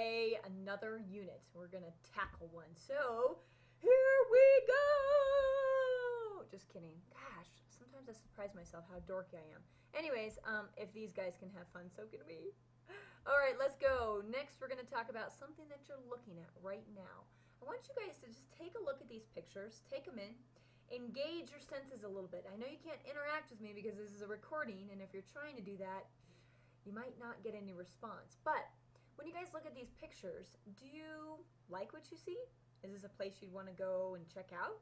Okay, another unit. We're gonna tackle one. So, here we go! Just kidding. Gosh, sometimes I surprise myself how dorky I am. Anyways, if these guys can have fun, so can we. Alright, let's go. Next, we're gonna talk about something that you're looking at right now. I want you guys to just take a look at these pictures, take them in, engage your senses a little bit. I know you can't interact with me because this is a recording, and if you're trying to do that, you might not get any response. But when you guys look at these pictures, do you like what you see? Is this a place you'd want to go and check out?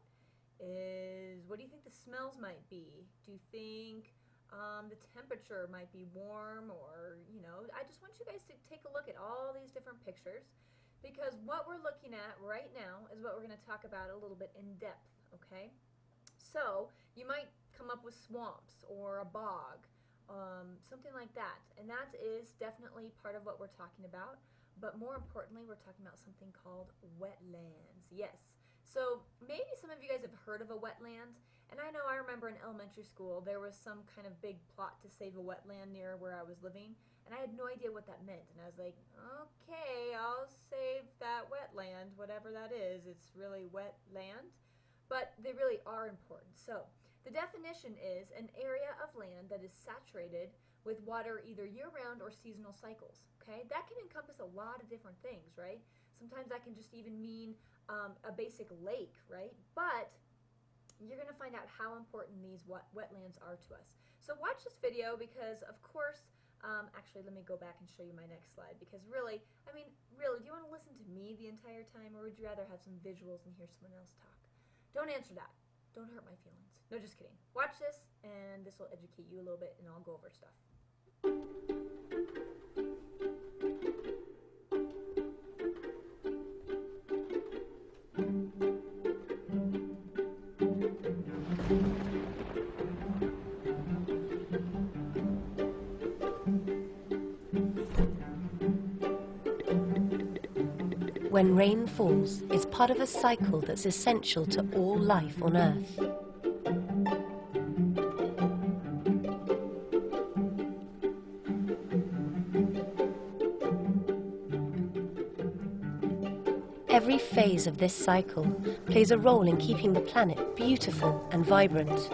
What do you think the smells might be? Do you think the temperature might be warm, or, you know, I just want you guys to take a look at all these different pictures, because what we're looking at right now is what we're going to talk about a little bit in depth, okay? So you might come up with swamps or a bog, something like that, and that is definitely part of what we're talking about. But more importantly, we're talking about something called wetlands. Yes. So maybe some of you guys have heard of a wetland, and I know I remember in elementary school there was some kind of big plot to save a wetland near where I was living, and I had no idea what that meant. And I was like, okay, I'll save that wetland, whatever that is. It's really wet land, but they really are important. So the definition is an area of land that is saturated with water either year-round or seasonal cycles, okay? That can encompass a lot of different things, right? Sometimes that can just even mean a basic lake, right? But you're going to find out how important these wetlands are to us. So watch this video because, of course, actually, let me go back and show you my next slide, because really, I mean, really, do you want to listen to me the entire time, or would you rather have some visuals and hear someone else talk? Don't answer that. Don't hurt my feelings. No, just kidding. Watch this, and this will educate you a little bit, and I'll go over stuff. When rain falls, it's part of a cycle that's essential to all life on Earth. Every phase of this cycle plays a role in keeping the planet beautiful and vibrant.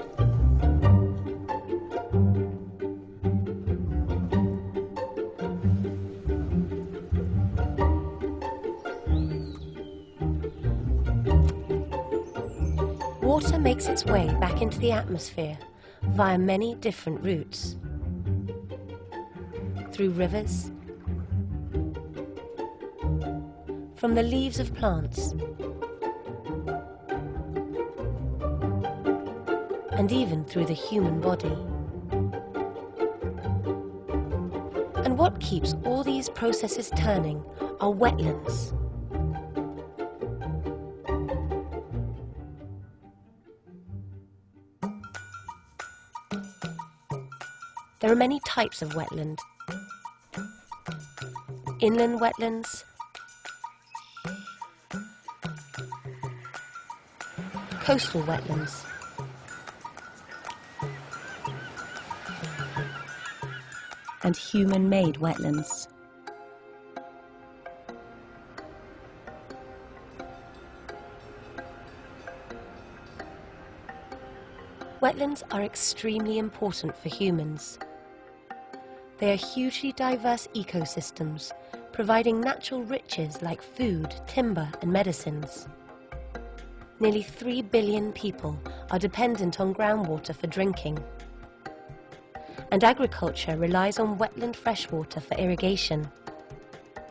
Water makes its way back into the atmosphere via many different routes. Through rivers, from the leaves of plants, and even through the human body. And what keeps all these processes turning are wetlands. There are many types of wetland. Inland wetlands, coastal wetlands, and human-made wetlands. Wetlands are extremely important for humans. They are hugely diverse ecosystems, providing natural riches like food, timber, and medicines. Nearly 3 billion people are dependent on groundwater for drinking, and agriculture relies on wetland freshwater for irrigation.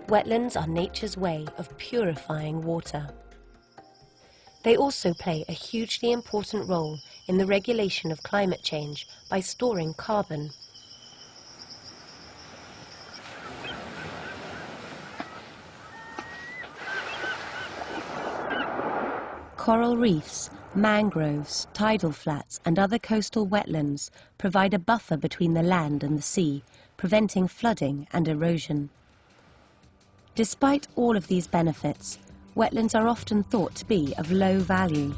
Wetlands are nature's way of purifying water. They also play a hugely important role in the regulation of climate change by storing carbon. Coral reefs, mangroves, tidal flats, and other coastal wetlands provide a buffer between the land and the sea, preventing flooding and erosion. Despite all of these benefits, wetlands are often thought to be of low value,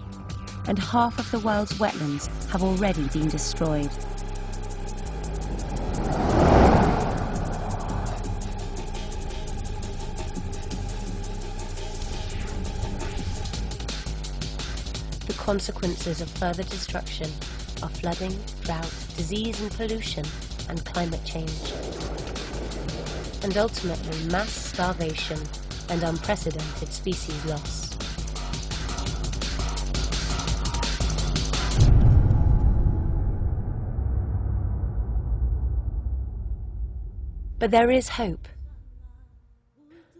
and half of the world's wetlands have already been destroyed. consequences of further destruction are flooding, drought, disease and pollution, and climate change. And ultimately, mass starvation and unprecedented species loss. But there is hope.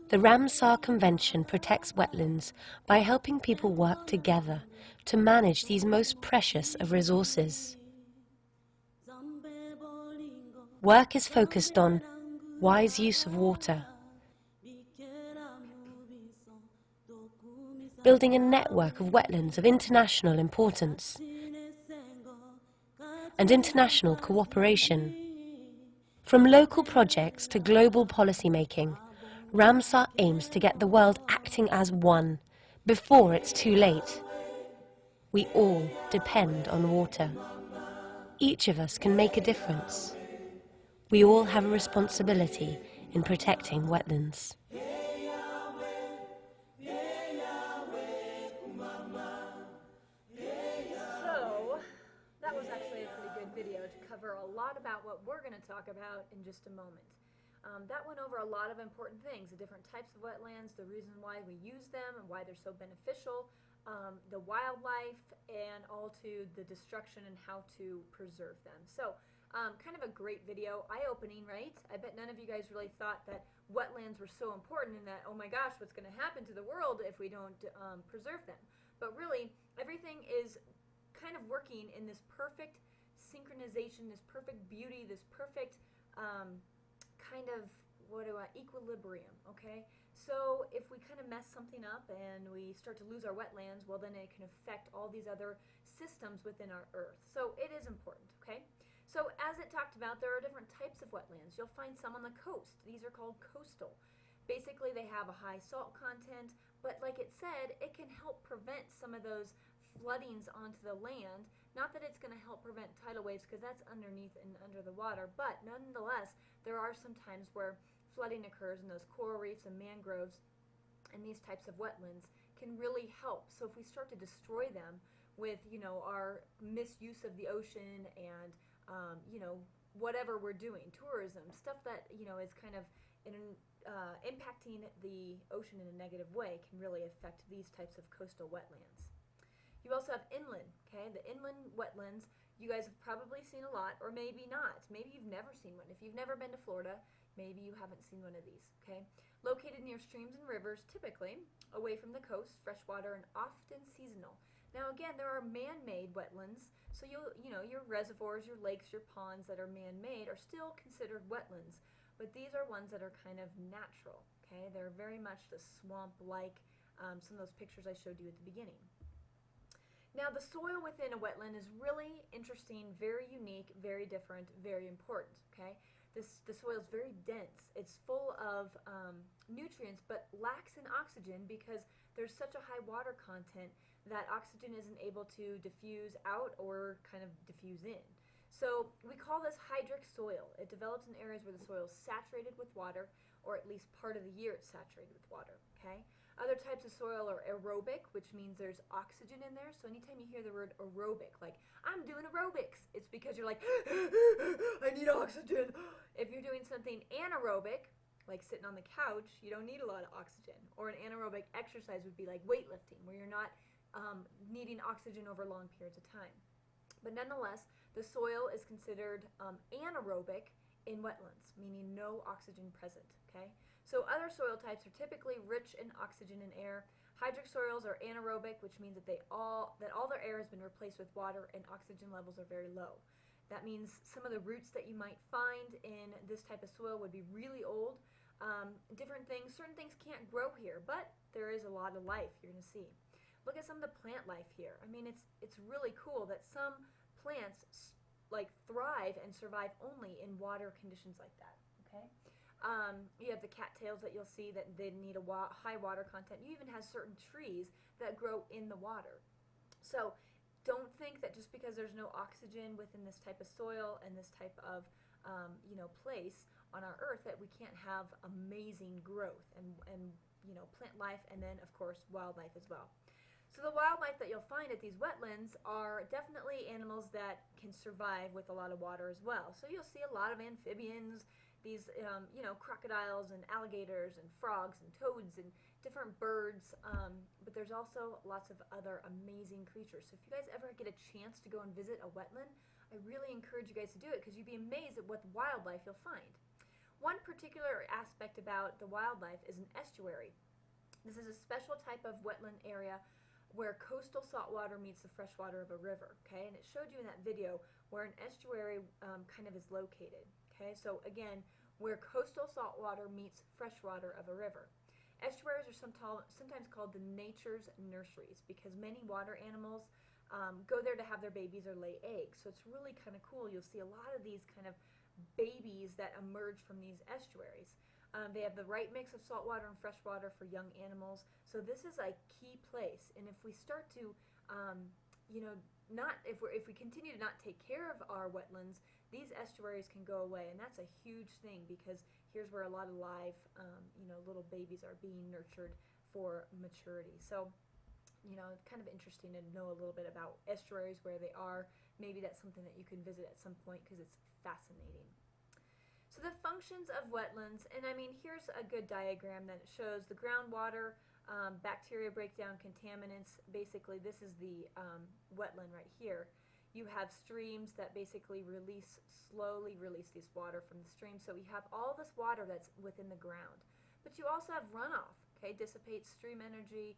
The Ramsar Convention protects wetlands by helping people work together to manage these most precious of resources. Work is focused on wise use of water, building a network of wetlands of international importance, and international cooperation. From local projects to global policy making, Ramsar aims to get the world acting as one before it's too late. We all depend on water. Each of us can make a difference. We all have a responsibility in protecting wetlands. So, that was actually a pretty good video to cover a lot about what we're going to talk about in just a moment. That went over a lot of important things, the different types of wetlands, the reason why we use them and why they're so beneficial, the wildlife, and all to the destruction and how to preserve them. So, kind of a great video, eye-opening, right? I bet none of you guys really thought that wetlands were so important and that, oh my gosh, what's going to happen to the world if we don't preserve them. But really, everything is kind of working in this perfect synchronization, this perfect beauty, this perfect kind of equilibrium, okay? So if we kind of mess something up and we start to lose our wetlands, well then it can affect all these other systems within our earth. So it is important, okay? So as it talked about, there are different types of wetlands. You'll find some on the coast. These are called coastal. Basically they have a high salt content, but like it said, it can help prevent some of those floodings onto the land. Not that it's going to help prevent tidal waves because that's underneath and under the water, but nonetheless, there are some times where flooding occurs in those coral reefs and mangroves, and these types of wetlands can really help. So if we start to destroy them with, our misuse of the ocean and, whatever we're doing, tourism, stuff that, is kind of impacting the ocean in a negative way can really affect these types of coastal wetlands. You also have inland, okay? The inland wetlands, you guys have probably seen a lot, or maybe not. Maybe you've never seen one. If you've never been to Florida, maybe you haven't seen one of these, okay? Located near streams and rivers, typically, away from the coast, freshwater, and often seasonal. Now again, there are man-made wetlands, so your reservoirs, your lakes, your ponds that are man-made are still considered wetlands, but these are ones that are kind of natural, okay? They're very much the swamp-like, some of those pictures I showed you at the beginning. Now the soil within a wetland is really interesting, very unique, very different, very important, okay? The soil is very dense. It's full of nutrients but lacks in oxygen because there's such a high water content that oxygen isn't able to diffuse out or kind of diffuse in. So we call this hydric soil. It develops in areas where the soil is saturated with water, or at least part of the year it's saturated with water, okay? Other types of soil are aerobic, which means there's oxygen in there. So anytime you hear the word aerobic, like, I'm doing aerobics, it's because you're like, I need oxygen. If you're doing something anaerobic, like sitting on the couch, you don't need a lot of oxygen. Or an anaerobic exercise would be like weightlifting, where you're not needing oxygen over long periods of time. But nonetheless, the soil is considered anaerobic in wetlands, meaning no oxygen present, okay? So other soil types are typically rich in oxygen and air. Hydric soils are anaerobic, which means that all their air has been replaced with water and oxygen levels are very low. That means some of the roots that you might find in this type of soil would be really old. Certain things can't grow here, but there is a lot of life you're going to see. Look at some of the plant life here. I mean, it's really cool that some plants thrive and survive only in water conditions like that, okay? You have the cattails that you'll see that they need a high water content. You even have certain trees that grow in the water. So don't think that just because there's no oxygen within this type of soil and this type of place on our earth that we can't have amazing growth and plant life, and then of course wildlife as well. So the wildlife that you'll find at these wetlands are definitely animals that can survive with a lot of water as well. So you'll see a lot of amphibians, these crocodiles and alligators and frogs and toads and different birds, but there's also lots of other amazing creatures. So if you guys ever get a chance to go and visit a wetland, I really encourage you guys to do it because you'd be amazed at what wildlife you'll find. One particular aspect about the wildlife is an estuary. This is a special type of wetland area where coastal saltwater meets the freshwater of a river, okay? And it showed you in that video where an estuary kind of is located, okay? So again, where coastal saltwater meets freshwater of a river. Estuaries are sometimes called the nature's nurseries because many water animals go there to have their babies or lay eggs. So it's really kind of cool. You'll see a lot of these kind of babies that emerge from these estuaries. They have the right mix of saltwater and freshwater for young animals. So this is a key place. And if we start to, if we continue to not take care of our wetlands, these estuaries can go away. And that's a huge thing because here's where a lot of live, little babies are being nurtured for maturity. So, kind of interesting to know a little bit about estuaries, where they are. Maybe that's something that you can visit at some point because it's fascinating. So the functions of wetlands, and here's a good diagram that shows the groundwater, bacteria breakdown, contaminants. Basically, this is the wetland right here. You have streams that basically slowly release this water from the stream. So we have all this water that's within the ground. But you also have runoff, okay, dissipates stream energy.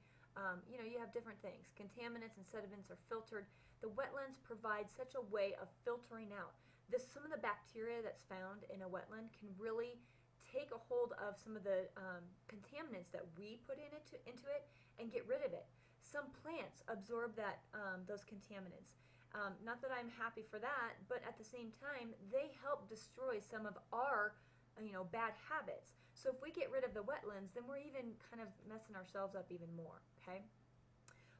You have different things. Contaminants and sediments are filtered. The wetlands provide such a way of filtering out. Some of the bacteria that's found in a wetland can really take a hold of some of the contaminants that we put into it and get rid of it. Some plants absorb those contaminants. Not that I'm happy for that, but at the same time, they help destroy some of our bad habits. So if we get rid of the wetlands, then we're even kind of messing ourselves up even more, okay?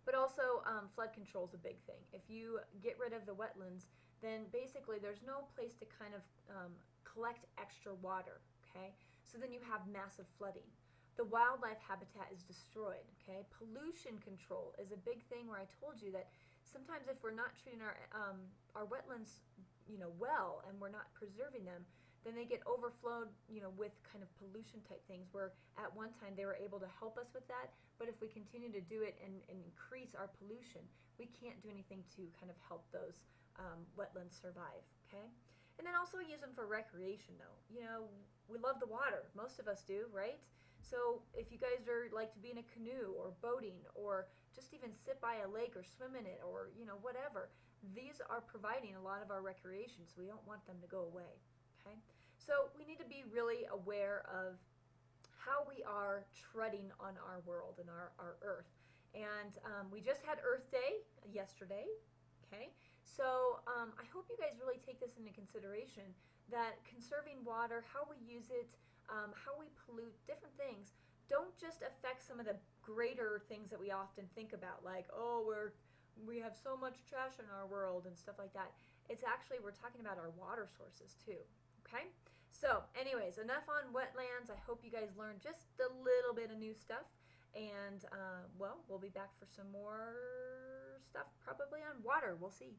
But also, flood control is a big thing. If you get rid of the wetlands, then basically there's no place to kind of collect extra water, okay? So then you have massive flooding. The wildlife habitat is destroyed, okay? Pollution control is a big thing where I told you that sometimes if we're not treating our wetlands, well, and we're not preserving them, then they get overflowed, with kind of pollution type things where at one time they were able to help us with that, but if we continue to do it and increase our pollution, we can't do anything to kind of help those wetlands survive, okay? And then also use them for recreation though. We love the water. Most of us do, right? So if you guys like to be in a canoe or boating or just even sit by a lake or swim in it or, whatever, these are providing a lot of our recreation, so we don't want them to go away, okay? So we need to be really aware of how we are treading on our world and our earth. And we just had Earth Day yesterday, okay? So I hope you guys really take this into consideration, that conserving water, how we use it, how we pollute, different things, don't just affect some of the greater things that we often think about, like, oh, we have so much trash in our world and stuff like that. It's actually, we're talking about our water sources too, okay? So anyways, enough on wetlands. I hope you guys learned just a little bit of new stuff. And, we'll be back for some more stuff probably on water. We'll see.